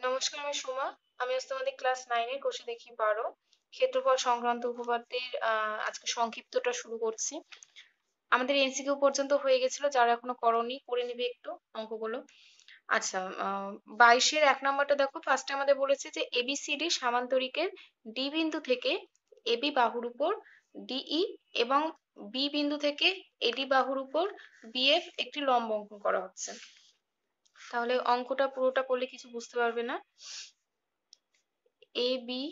নমস্কার, আমি সুমা। আমি আজ তোমাদের ক্লাস 9 এর কোষে দেখি 12 ক্ষেত্রফল সংক্রান্ত উপপাদ্যের আজকে সংক্ষিপ্তটা শুরু করছি। আমাদের এমসিকিউ পর্যন্ত হয়ে গেছিল, যারা এখনো করোনি করে নিবে একটু অঙ্কগুলো। আচ্ছা, 22-এর 1 নম্বরটা দেখো। ফার্স্টে আমাদের বলেছে যে এবিসিডি সামান্তরিকের ডি বিন্দু থেকে এবি বাহুর উপর ডিই এবং বি বিন্দু থেকে এডি বাহুর উপর বিএফ একটি লম্ব অঙ্কন করা হচ্ছে। তাহলে অঙ্কটা পুরোটা পড়লে কিছু বুঝতে পারবে না। এ বি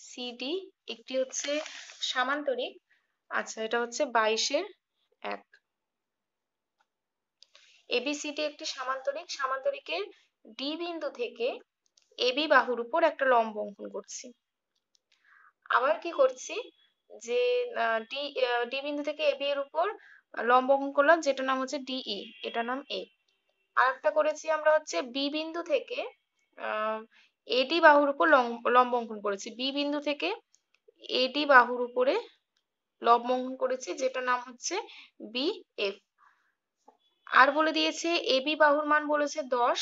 সি ডি একটি হচ্ছে সামান্তরিক। আচ্ছা, এটা হচ্ছে 22-এর 1। এবিসিডি একটি সামান্তরিক, সামান্তরিকের ডি বিন্দু থেকে এবি বাহুর উপর একটা লম্ব অঙ্কন করছি। আবার কি করছি যে ডি ডি বিন্দু থেকে এবি এর উপর লম্ব অঙ্কন করলাম, যেটার নাম হচ্ছে ডিই, এটার নাম এ। আর একটা করেছি আমরা হচ্ছে বি বিন্দু থেকে এডি বাহুর উপর লম্ব অঙ্কন করেছি। বি বিন্দু থেকে এডি বাহুর উপরে লম্ব অঙ্কন করেছি, যেটার নাম হচ্ছে বিএফ। আর বলে দিয়েছে এবি বাহুর মান বলেছে 10।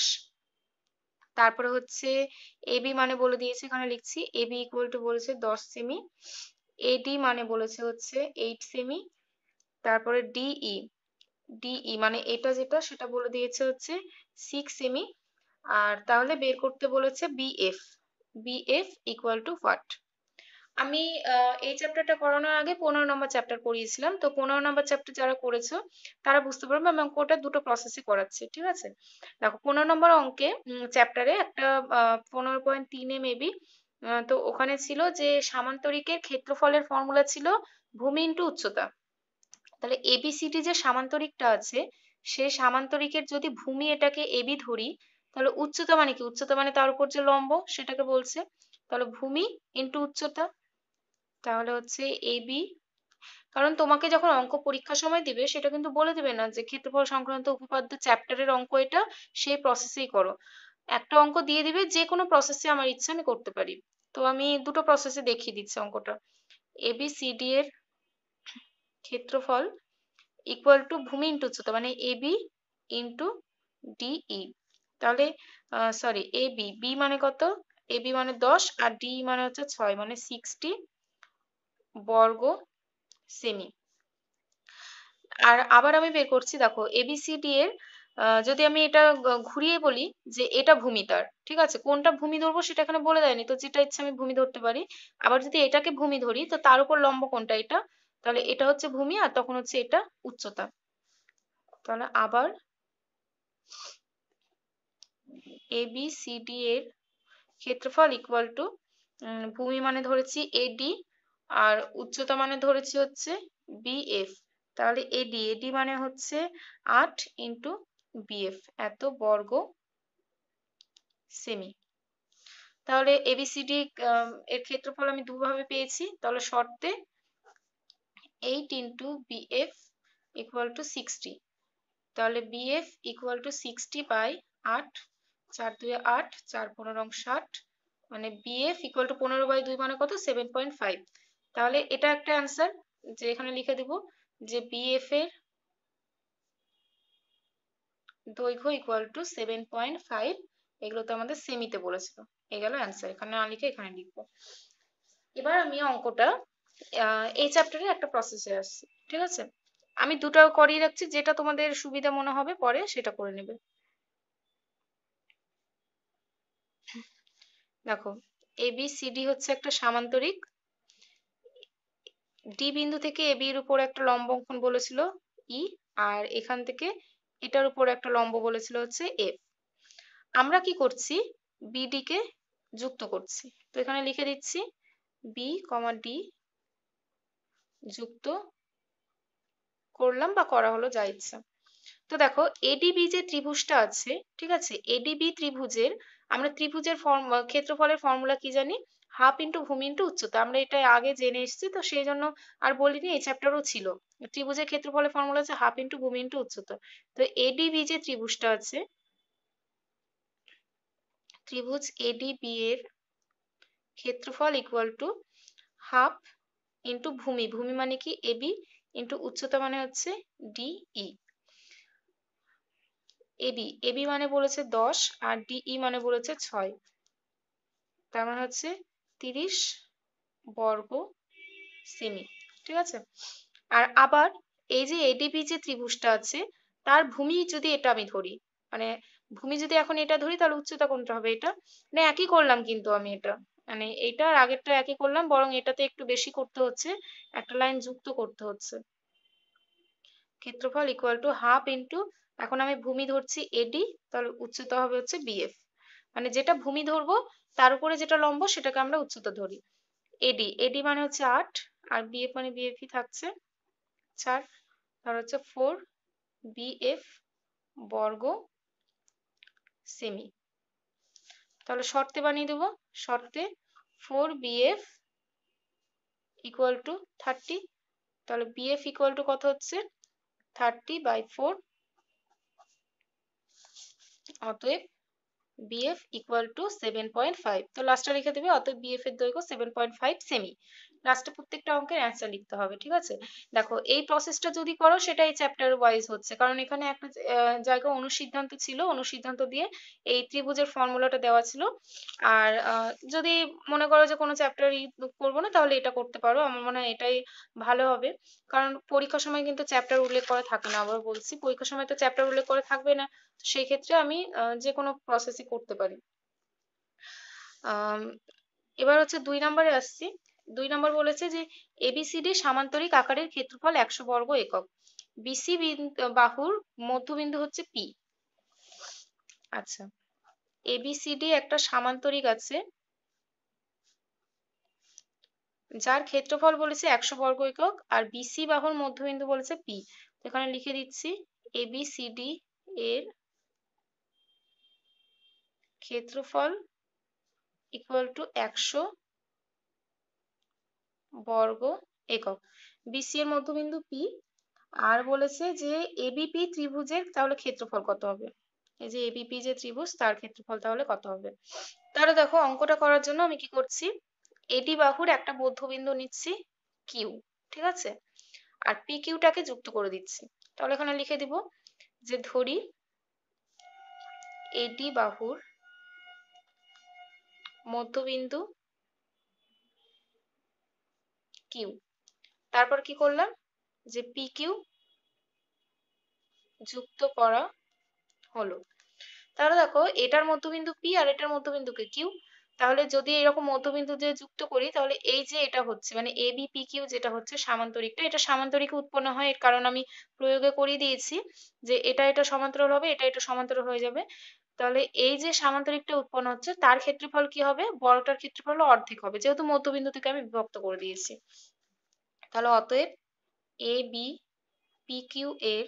তারপরে হচ্ছে এবি মানে বলে দিয়েছে, এখানে লিখছি এবি ইকুয়াল টু বলেছে 10 সেমি। এডি মানে বলেছে হচ্ছে 8 সেমি। তারপরে ডিই, ডিই মানে এটা যেটা সেটা বলে দিয়েছে হচ্ছে 6 সেমি। আর তাহলে বের করতে বলেছে BF. BF equal to what? আমি এই চ্যাপ্টারটা করানোর আগে 15 নম্বর চ্যাপ্টার করিয়েছিলাম। তো 15 নম্বর চ্যাপ্টার যারা করেছো তারা বুঝতে পারবে আমি অঙ্কটা দুটো প্রসেসে করাচ্ছি, ঠিক আছে? দেখো, 15 নম্বর অঙ্কে চ্যাপ্টারে একটা 15.3 মেবি, তো ওখানে ছিল যে সামান্তরিকের ক্ষেত্রফলের ফর্মুলা ছিল ভূমি ইন্টু উচ্চতা। তাহলে এবিসিডি যে সামান্তরিকটা আছে, সেই সামান্তরিকের যদি ভূমি এটাকে এবি ধরি, তাহলে উচ্চতা মানে কি? উচ্চতা মানে তার উপর যে লম্ব সেটাকে বলছে। তাহলে ভূমি ইন্টু উচ্চতা, তাহলে হচ্ছে এবি। কারণ তোমাকে যখন অঙ্ক পরীক্ষার সময় দিবে সেটা কিন্তু বলে দেবে না যে ক্ষেত্রফল সংক্রান্ত উপপাদ্য চ্যাপ্টারের অঙ্ক এটা, সেই প্রসেসেই করো। একটা অঙ্ক দিয়ে দিবে, যে কোনো প্রসেসে আমার ইচ্ছা আমি করতে পারি। তো আমি দুটো প্রসেসে দেখিয়ে দিচ্ছি অঙ্কটা। এবিসিডি এর ক্ষেত্রফল ইকুয়াল টু ভূমি ইন্টু উচ্চতা, মানে এবি ইন্টু ডিই। তাহলে সরি, এবি, বি মানে কত? এবি মানে 10 আর ডি মানে হচ্ছে 6, মানে 60 বর্গ সেমি। আর আবার আমি বের করছি, দেখো এবিসিডি এর যদি আমি এটা ঘুরিয়ে বলি যে এটা ভূমি তার, ঠিক আছে? কোনটা ভূমি ধরবো সেটা এখানে বলে দেয়নি, তো যেটা ইচ্ছা আমি ভূমি ধরতে পারি। আবার যদি এটাকে ভূমি ধরি, তো তার উপর লম্ব কোনটা? এটা। তাহলে এটা হচ্ছে ভূমি, আর তখন হচ্ছে এটা উচ্চতা। তাহলে আবার এবিসিডি এর ক্ষেত্রফল ইকুয়াল টু ভূমি মানে ধরেছি এডি আর উচ্চতা মানে ধরেছি হচ্ছে বিএফ। তাহলে এডি, এডি মানে হচ্ছে 8 ইন্টু বিএফ, এত বর্গ সেমি। তাহলে এবিসিডি এর ক্ষেত্রফল আমি দুভাবে পেয়েছি। তাহলে শর্তে 8 ইন্টু বিএফ ইকুয়াল টু 60। তাহলে বিএফ ইকুয়াল টু 60 বাই 8, 4 2 8, 4 15 60, মানে বিএফ ইকুয়াল টু 15/2 মানে কত? 7.5। তাহলে এটা একটা অ্যান্সার, যে এখানে লিখে দিব যে বিএফ এর দৈর্ঘ্য ইকুয়াল টু 7.5। এগুলো তো আমাদের সেমিতে বলেছিল। এ গেল অ্যান্সার, এখানে না লিখে এখানে লিখবো। এবার আমি অঙ্কটা এই চ্যাপ্টারে একটা প্রসেসে আসছি, ঠিক আছে? আমি দুটো করিয়ে রাখছি, যেটা তোমাদের সুবিধা মনে হবে পরে সেটা করে নেবে। দেখো, এবিসিডি হচ্ছে একটা সামান্তরিক। ডি বিন্দু থেকে এবি এর উপর একটা লম্ব অঙ্কন বলেছিল ই, আর এখান থেকে এটার উপর একটা লম্ব বলেছিল হচ্ছে এফ। আমরা কি করছি? বিডি কে যুক্ত করছি। তো এখানে লিখে দিচ্ছি বি কমা ডি যুক্ত করলাম, বা করা হলো, যা ইচ্ছা। তো দেখো, এডিবি যে ত্রিভুজটা আছে, ঠিক আছে, এডিবি ত্রিভুজের আমরা ত্রিভুজের ক্ষেত্রফলের ফর্মুলা কি জানি? হাফ ইন্টু ভূমি ইন্টু উচ্চতা। আমরা এটা আগে জেনে এসেছি, তো সেই জন্য আর বলিনি, এই চ্যাপ্টারও ছিল। ত্রিভুজের ক্ষেত্রফলের ফর্মুলা আছে হাফ ইন্টু ভূমি ইন্টু উচ্চতা। তো এডিবি যে ত্রিভুজটা আছে, ত্রিভুজ এডিবি এর ক্ষেত্রফল ইকুয়াল টু হাফ ইন্টু ভূমি, ভূমি মানে কি? এবি, ইন্টু উচ্চতা মানে হচ্ছে ডিই। এবি, এবি মানে বলেছে 10 আর ডিই মানে বলেছে 6। তার মানে হচ্ছে 30 বর্গ সেমি, ঠিক আছে। আর আবার এই যে এডিপি যে ত্রিভুজটা আছে তার ভূমি যদি এটা আমি ধরি, মানে ভূমি যদি এখন এটা ধরি তাহলে উচ্চতা কোনটা হবে, এটা মানে একই করলাম কিন্তু আমি এটা, মানে এটা আর আগেরটা একই করলাম, বরং এটাতে একটু বেশি করতে হচ্ছে, একটা লাইন যুক্ত করতে হচ্ছে। ক্ষেত্রফল ইকুয়াল টু হাফ ইন্টু, এখন আমি ভূমি ধরছি এডি, তাহলে উচ্চতা হবে হচ্ছে বিএফ, মানে যেটা ভূমি ধরবো তার উপরে যেটা লম্ব সেটাকে আমরা উচ্চতা ধরি। এডি এডি মানে হচ্ছে 8, আর বিএফ মানে বিএফই থাকছে 4, তাহলে হচ্ছে 4 বিএফ বর্গ সেমি। তাহলে শর্তে বানিয়ে দেবো, শর্তে 4 বিএফ ইকুয়াল টু 30, তাহলে বিএফ ইকুয়াল টু কত হচ্ছে 30/4, অতএব বিএফ ইকুয়াল টু 7.5। তো লাস্টে লিখে দেবে অতএব বিএফ এর দৈর্ঘ্য 7.5 সেমি। লাস্টে প্রত্যেকটা অঙ্কের অ্যান্সার লিখতে হবে, ঠিক আছে। দেখো এই প্রসেসটা যদি করো সেটা এই চ্যাপ্টার ওয়াইজ হচ্ছে, কারণ এখানে একটা জায়গা অনুসিদ্ধান্ত ছিল, অনুসিদ্ধান্ত দিয়ে এই ত্রিভুজের ফর্মুলাটা দেওয়া ছিল। আর যদি মনে করো যে কোনো চ্যাপ্টারই করবো না তাহলে এটা করতে পারো, আমার মনে হয় এটাই ভালো হবে, কারণ পরীক্ষার সময় কিন্তু চ্যাপ্টার উল্লেখ করা থাকে না, আবার বলছি পরীক্ষার সময় তো চ্যাপ্টার উল্লেখ করা থাকবে না, সেই ক্ষেত্রে আমি যে কোনো প্রসেসই করতে পারি। এবার হচ্ছে 2 নম্বরে আসছি। 2 নম্বর বলেছে যে এবিসিডি সামান্তরিক আকারের ক্ষেত্রফল 100 বর্গ একক, বিসি বাহুর মধ্যবিন্দু হচ্ছে পি। আচ্ছা, এবিসিডি একটা সামান্তরিক আছে যার ক্ষেত্রফল বলেছে 100 বর্গ একক, আর বিসি বাহুর মধ্যবিন্দু বলেছে পি। এখানে লিখে দিচ্ছি এবিসিডি এর ক্ষেত্রফল ইকুয়াল টু 100 বর্গ একক, বিসি এর মধ্যবিন্দু পি, আর বলেছে যে এবিপি ত্রিভুজের তাহলে ক্ষেত্রফল কত হবে, এই যে এবিপি যে ত্রিভুজ তার ক্ষেত্রফল তাহলে কত হবে। তাহলে দেখো অঙ্কটা করার জন্য আমি কি করছি, এডি বাহুর একটা মধ্যবিন্দু নিচ্ছি কিউ, ঠিক আছে, আর পি কিউটাকে যুক্ত করে দিচ্ছি। তাহলে এখানে লিখে দিব যে ধরি এডি বাহুর মধ্যবিন্দু কিউ, তারপর কি করলাম যে পি কিউ যুক্ত করা হলো। তাহলে দেখো এটার মধ্যবিন্দু পি আর এটার মধ্যবিন্দুকে কিউ, তাহলে যদি এরকম মধ্যবিন্দু দিয়ে যুক্ত করি তাহলে এই যে এটা হচ্ছে মানে এ বি পি কিউ যেটা হচ্ছে সামান্তরিকটা, এটা সামান্তরিকে উৎপন্ন হয়, এর কারণ আমি প্রয়োগে করিয়ে দিয়েছি যে এটা এটা সমান্তরাল হবে, এটা এটা সমান্তরাল হয়ে যাবে। তাহলে এই যে সামান্তরিকটা উৎপন্ন হচ্ছে তার ক্ষেত্রফল কি হবে, বড়টার ক্ষেত্রফল অর্ধেক হবে, যেহেতু মধ্যবিন্দু থেকে আমি বিভক্ত করে দিয়েছি। তাহলে অতএব এ বি পি কিউ এর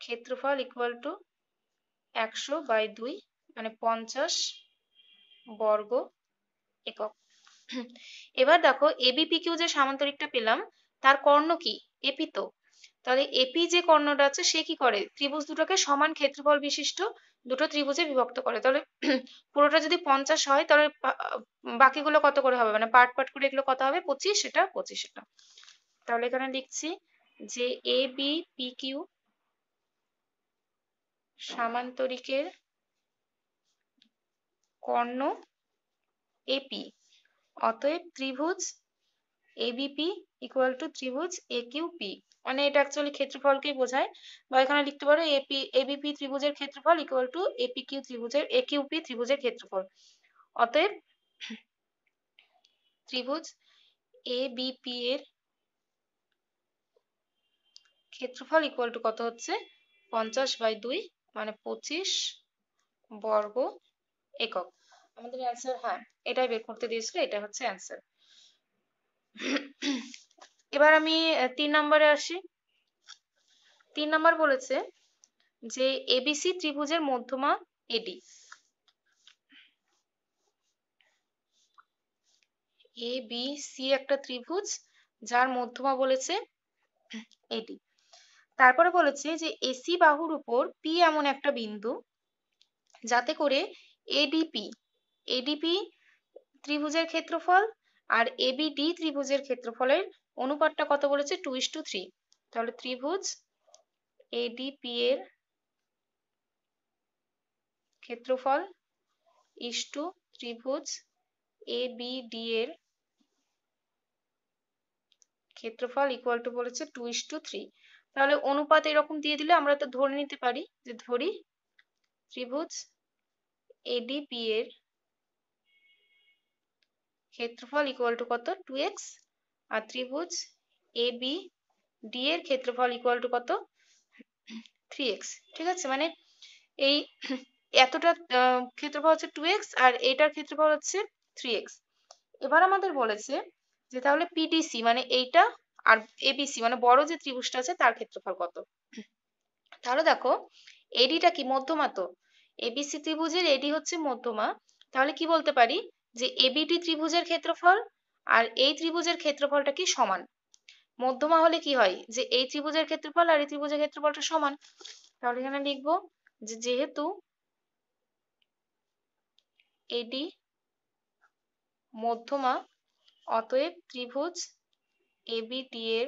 ক্ষেত্রফল ইকুয়াল টু 100/2 মানে 50 বর্গ একক। এবার দেখো এবিপি কিউ যে সামান্তরিকটা পেলাম তার কর্ণ কি, এপি তো, তাহলে এপি যে কর্ণটা আছে সে কি করে ত্রিভুজ দুটোকে সমান ক্ষেত্রফল বিশিষ্ট দুটো ত্রিভুজে বিভক্ত করে। তাহলে পুরোটা যদি 50 হয় তাহলে বাকিগুলো কত করে হবে, মানে পার্ট পার্ট করে এগুলো কত হবে 25, এটা 25 এটা। তাহলে এখানে লিখছি যে A B P Q সামান্তরিকের Karna AP, অতএব ত্রিভুজ এবিপি ইকুয়াল টু ত্রিভুজ একিউপি, মানে এটা অ্যাকচুয়ালি ক্ষেত্রফলকেই বোঝায়, বা এখানে লিখতে পারো এবিপি ত্রিভুজের ক্ষেত্রফল ইকুয়াল টু এপিকিউ ত্রিভুজের একিউপি ত্রিভুজের ক্ষেত্রফল। অতএব ত্রিভুজ এবিপি এর ক্ষেত্রফল ইকুয়াল টু কত হচ্ছে 50/2 মানে 25 বর্গ একক। আমাদের অ্যান্সার, হ্যাঁ এটাই বের করতে দিয়েছিল, এটা হচ্ছে অ্যান্সার। এবার আমি 3 নম্বরে আসি। 3 নম্বর বলেছে যে এবিসি ত্রিভুজের মধ্যমা এডি, এ বি সি একটা ত্রিভুজ যার মধ্যমা বলেছে এডি। তারপরে বলেছে যে এসি বাহুর উপর পি এমন একটা বিন্দু যাতে করে এডিপি এডিপি ত্রিভুজের ক্ষেত্রফল আর এবিডি ত্রিভুজের ক্ষেত্রফলের অনুপাতটা কত বলেছে 2:3। তাহলে ত্রিভুজ এডিপি এর ক্ষেত্রফল ইস টু ত্রিভুজ এ বি ডি এর ক্ষেত্রফল ইকুয়াল টু বলেছে 2:3। তাহলে অনুপাত এরকম দিয়ে দিলে আমরা তো ধরে নিতে পারি, যে ধরি ত্রিভুজ এডিপি এর ক্ষেত্রফল ইকুয়াল টু কত, 2x, আর ত্রিভুজ এবি ডি এর ক্ষেত্রফল ইকুয়াল টু কত, 3x। ঠিক আছে, মানে এই এতটা ক্ষেত্রফল হচ্ছে 2x আর এটার ক্ষেত্রফল হচ্ছে 3x। এবার আমাদের বলেছে যে তাহলে পিডিসি মানে এইটা আর এবিসি মানে বড় যে ত্রিভুজটা আছে তার ক্ষেত্রফল কত। তাহলে দেখো এডিটা কি, মধ্যমা, তো এবিসি ত্রিভুজের এডি হচ্ছে মধ্যমা। তাহলে কি বলতে পারি যে এবিডি ত্রিভুজের ক্ষেত্রফল আর এই ত্রিভুজের ক্ষেত্রফলটা কি সমান। মধ্যমা হলে কি হয়, যে এই ত্রিভুজের ক্ষেত্রফল আর এই ত্রিভুজের ক্ষেত্রফলটা সমান। তাহলে এখানে লিখবো যে যেহেতু এডি মধ্যমা অতএব ত্রিভুজ এবিডি এর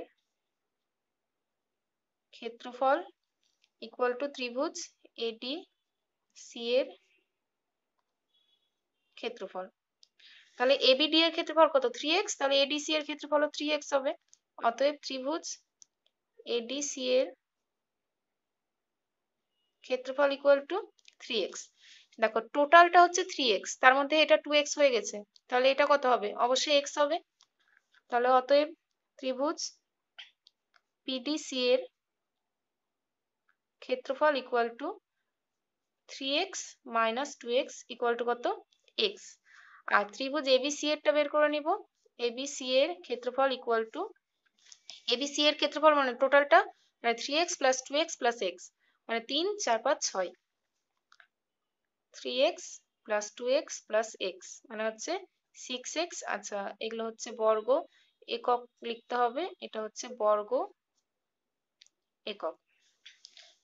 ক্ষেত্রফল ইকুয়াল টু ত্রিভুজ এডি সি এর ক্ষেত্রফল। তাহলে এবিডি এর ক্ষেত্রফল কত, 3x, তাহলে এডিসি এর ক্ষেত্রফল 3x হবে। অতএব ত্রিভুজ এডিসি এর ক্ষেত্রফল ইকুয়াল টু 3x। দেখো টোটালটা হচ্ছে 3x, তার মধ্যে এটা 2x হয়ে গেছে, তাহলে এটা কত হবে, অবশ্যই x হবে। তাহলে অতএব ত্রিভুজ পিডিসি এর ক্ষেত্রফল equal two 3x minus 2x equal to কত, x। আর ত্রিভুজ এবিসি এরটা বের করে নিব। এবিসি এর ক্ষেত্রফল ইকুয়াল টু, এবিসি এর ক্ষেত্রফল মানে টোটালটা, মানে 3x plus 2x plus x, মানে 3 4 5 6, 3x plus 2x plus x মানে হচ্ছে 6x। আচ্ছা এগুলো হচ্ছে বর্গ একক লিখতে হবে, এটা হচ্ছে বর্গ একক।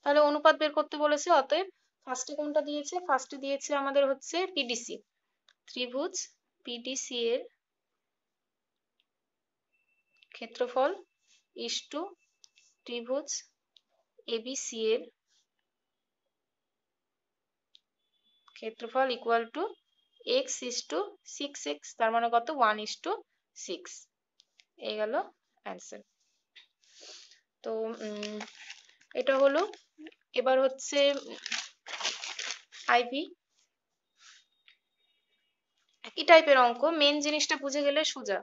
তাহলে অনুপাত বের করতে বলেছে, অতএব ফার্স্টে কোনটা দিয়েছে, ফার্স্টে দিয়েছে আমাদের হচ্ছে পিডিসি, ত্রিভুজ পিডিসি এর ক্ষেত্রফল ইস টু ত্রিভুজ এবিসি এর ক্ষেত্রফল equal to x is to 6x, তার মানে কত, 1:6। এই গেল অ্যান্সার। তো এটা হলো। এবার হচ্ছে আইভি, একই টাইপের অঙ্ক, মেন জিনিসটা বুঝে গেলে সোজা।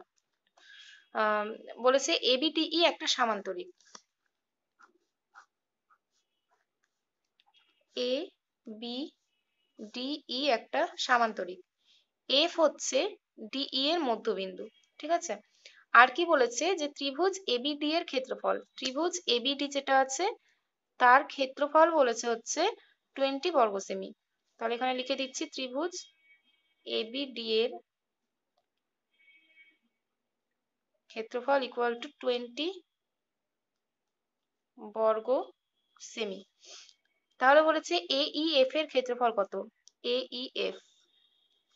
বলেছে এবিটিই একটা সামান্তরিক, এ বি ডিই একটা সামান্তরিক, এফ হচ্ছে ডিই এর মধ্যবিন্দু। ঠিক আছে, আর কি বলেছে যে ত্রিভুজ এবিডি এর ক্ষেত্রফল, ত্রিভুজ এবিডি যেটা আছে তার ক্ষেত্রফল বলেছে হচ্ছে 20 বর্গ সেমি। তাহলে এখানে লিখে দিচ্ছি ত্রিভুজ এবিডি এর ক্ষেত্রফল ইকুয়াল টু 20 বর্গ সেমি। তাহলে বলেছে এইএফ এর ক্ষেত্রফল কত, এইএফ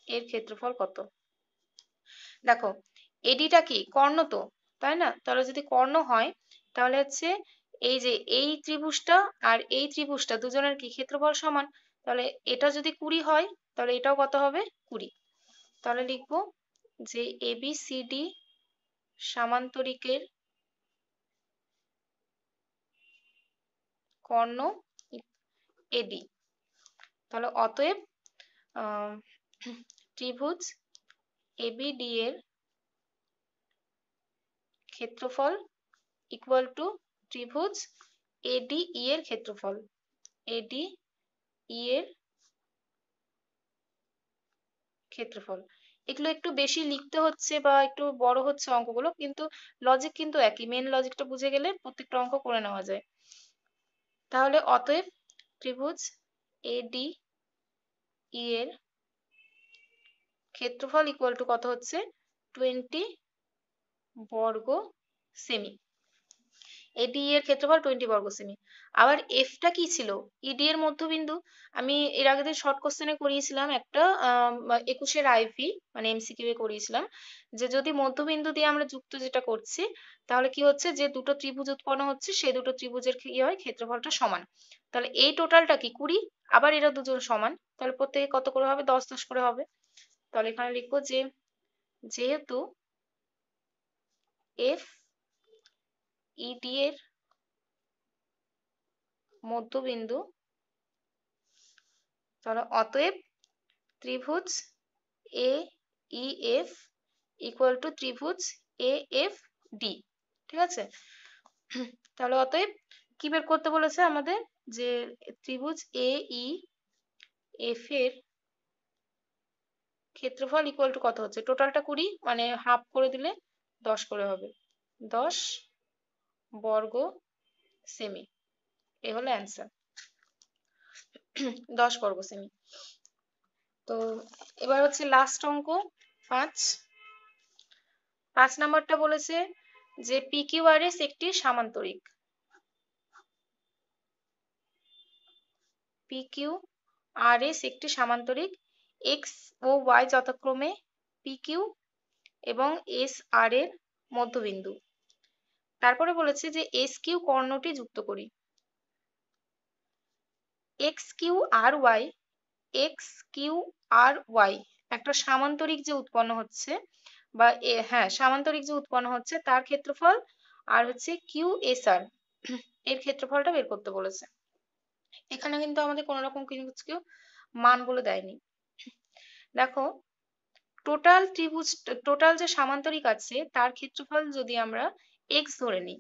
এর ক্ষেত্রফল কত। দেখো এডিটা কি কর্ণ, তো তাই না, তাহলে যদি কর্ণ হয় তাহলে হচ্ছে এই যে এই ত্রিভুজটা আর এই ত্রিভুজটা দুজনের কি ক্ষেত্রফল সমান, তাহলে এটা যদি 20 হয় তাহলে এটাও কত হবে, 20। তাহলে লিখবো যে এবিসিডি সামান্তরিকের কর্ণ এডি। তাহলে অতএব ত্রিভুজ এবিডি এর ক্ষেত্রফল ইকুয়াল টু ত্রিভুজ এডিই এর ক্ষেত্রফল, এডিই এর ক্ষেত্রফল। এগুলো একটু বেশি লিখতে হচ্ছে বা একটু বড় হচ্ছে অঙ্কগুলো, কিন্তু লজিক কিন্তু একই, মেন লজিকটা বুঝে গেলে প্রত্যেকটা অঙ্ক করে নেওয়া যায়। তাহলে অতএব ত্রিভুজ এডিই এর ক্ষেত্রফল ইকুয়াল টু কত হচ্ছে, 20 বর্গ সেমি। এডি এর ক্ষেত্রফল 20 বর্গ সেমি। আবার এফটা কি ছিল? ইডি এর মধ্যবিন্দু। আমি এর আগে দিন শর্ট কোশ্চেনে করিয়েছিলাম একটা 21 আইভি মানে এমসিকিউ এ করিয়েছিলাম যে যদি মধ্যবিন্দু দিয়ে আমরা যুক্ত যেটা করছি তাহলে কি হচ্ছে, যে দুটো ত্রিভুজ উৎপন্ন হচ্ছে সেই দুটো ত্রিভুজের কি হয়, ক্ষেত্রফলটা সমান। তাহলে এই টোটালটা কি 20, আবার এরা দুজন সমান, তাহলে প্রত্যেকে কত করে হবে, 10 10 করে হবে। তাহলে এখানে লিখবো যে যেহেতু এফ ইডি এর মধ্যবিন্দু, তাহলে অতএব ত্রিভুজ এ ই এফ ইকুয়াল টু ত্রিভুজ এ এফ ডি। ঠিক আছে, তাহলে অতএব কি বের করতে বলেছে আমাদের, যে ত্রিভুজ এ ই এফ এর ক্ষেত্রফল ইকুয়াল টু কত হচ্ছে, টোটালটা 20 মানে হাফ করে দিলে 10 করে হবে, 10 বর্গ সেমি। এ হলো অ্যান্সার, 10 বর্গ সেমি। তো এবার হচ্ছে লাস্ট অঙ্ক 5 নাম্বারটা বলেছে যে PQRS একটি সামান্তরিক। PQRS একটি সামান্তরিক, x ও y যথাক্রমে PQ এবং SR এর মধ্যবিন্দু। তারপরে বলেছে যে SQ কর্ণটি যুক্ত করি। XQRY একটা সামান্তরিক যে উৎপন্ন হচ্ছে, বা হ্যাঁ সামান্তরিক যে উৎপন্ন হচ্ছে তার ক্ষেত্রফল আর হচ্ছে QSR এর ক্ষেত্রফলটা বের করতে বলেছে। এখানে কিন্তু আমাদের কোনো রকম কিছু মান বলে দেয়নি। দেখো টোটাল যে সামান্তরিক আছে তার ক্ষেত্রফল যদি আমরা x ধরে নিই,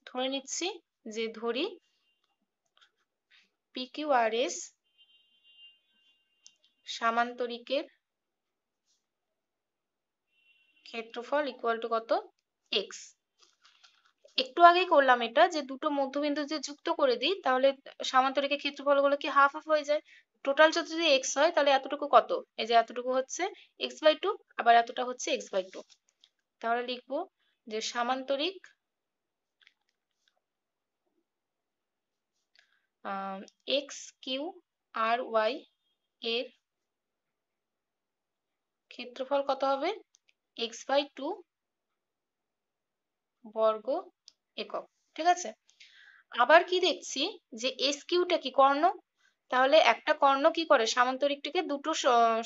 ধরে নিচ্ছি যে ধরি PQRS সামান্তরিকের ক্ষেত্রফল ইকুয়াল টু কত, x। একটু আগেই করলাম এটা, যে দুটো মধ্যবিন্দু যে যুক্ত করে দিই তাহলে সামান্তরিকের ক্ষেত্রফল গুলো কি হাফ হাফ হয়ে যায়। টোটাল যদি x হয় তাহলে এতটুকু কত, এই যে এতটুকু হচ্ছে x/2, আবার এতটা হচ্ছে x/2। তাহলে লিখবো যে সামান্তরিক XQRY এর ক্ষেত্রফল কত হবে, x/2 বর্গ একক। ঠিক আছে, আবার কি দেখছি যে SQটা কি, কর্ণ। তাহলে একটা কর্ণ কি করে, সামান্তরিকটিকে দুটো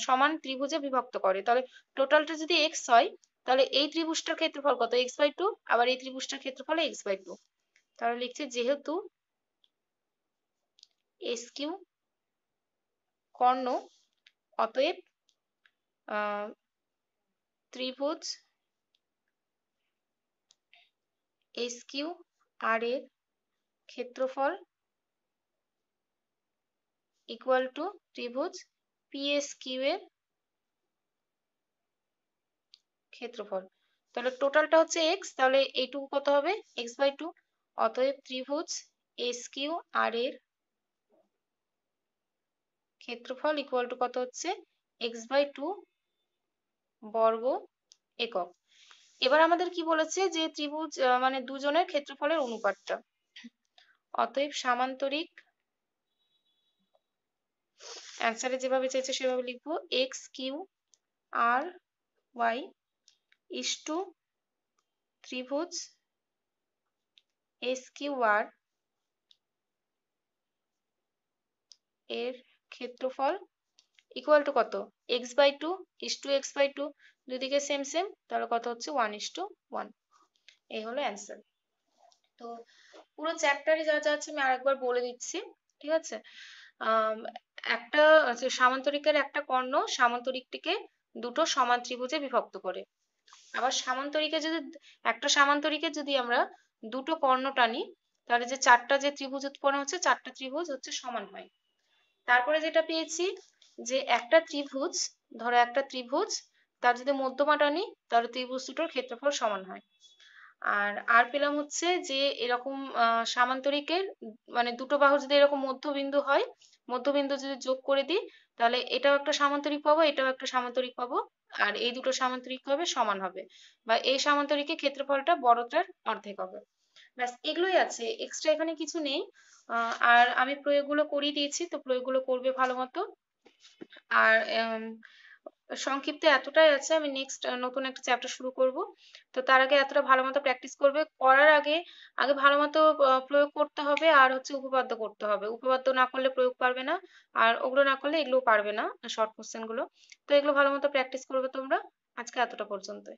সমান ত্রিভুজে বিভক্ত করে। তাহলে টোটালটা যদি x হয় তাহলে এই ত্রিভুজটার ক্ষেত্রফল কত, x/2, আবার এই ত্রিভুজটার ক্ষেত্রফল x/2। তাহলে লিখছি যেহেতু SQ কর্ণ অতএব ত্রিভুজ SQR এর ক্ষেত্রফল ইকুয়াল টু ত্রিভুজ PSQ এর ক্ষেত্রফল। তাহলে টোটালটা হচ্ছে x, তাহলে এইটুকু কত হবে, x/2। অতএব ত্রিভুজ SQR এর ক্ষেত্রফল ইকুয়াল টু কত হচ্ছে, x/2 বর্গ একক। এবার আমাদের কি বলেছে, যে ত্রিভুজ মানে দুজনের ক্ষেত্রফলের অনুপাতটা। অতএব সামান্তরিক, অ্যান্সারে যেভাবে চেয়েছে সেভাবে লিখবো, XQRY ইস টু ত্রিভুজ SQR এর ক্ষেত্রফল ইকুয়াল টু কত, x/2 ইস টু x/2, দুদিকে সেম সেম, তাহলে কত হচ্ছে 1:1। এই হলো অ্যান্সার। তো পুরো চ্যাপ্টারে যা যা আছে আমি আরেকবার বলে দিচ্ছি। ঠিক আছে, একটা সামান্তরিকের একটা কর্ণ সামান্তরিকটিকে দুটো সমান ত্রিভুজে বিভক্ত করে। আবার একটা সামান্তরিকে যদি আমরা দুটো কর্ণ টানি তাহলে যে চারটা যে ত্রিভুজ উৎপন্ন হচ্ছে, চারটা ত্রিভুজ হচ্ছে সমান হয়। তারপরে যেটা পেয়েছি যে একটা ত্রিভুজ, ধরো একটা ত্রিভুজ, তার যদি মধ্যমা টানি তাহলে ত্রিভুজ দুটোর ক্ষেত্রফল সমান হয়। আর পেলাম হচ্ছে যে এরকম সামান্তরিকের মানে দুটো বাহু যদি এরকম মধ্যবিন্দু হয়, মধ্যবিন্দু যদি যোগ করে দিই তাহলে এটাও একটা সামান্তরিক পাবো, এটাও একটা সামান্তরিক পাবো, আর এই দুটো সামান্তরিক হবে সমান হবে, বা এই সামান্তরিকের ক্ষেত্রফলটা বড়টার অর্ধেক হবে। ব্যাস এগুলোই আছে, এক্সট্রা এখানে কিছু নেই। আর আমি প্রয়োগগুলো করিয়ে দিয়েছি, তো প্রয়োগগুলো করবে ভালো মতো। আর সংক্ষিপ্ত এতটাই আছে, আমি নেক্সট নতুন একটা চ্যাপ্টার শুরু করব। তো তার আগে এতটা ভালো মতো প্র্যাকটিস করবে, করার আগে আগে ভালো মতো প্রয়োগ করতে হবে, আর হচ্ছে উপপাদ্য করতে হবে। উপপাদ্য না করলে প্রয়োগ পারবে না, আর ওগুলো না করলে এগুলো পারবে না, শর্ট কোশ্চেন গুলো। তো এগুলো ভালো মতো প্র্যাকটিস করবে তোমরা। আজকে এতটা পর্যন্তই।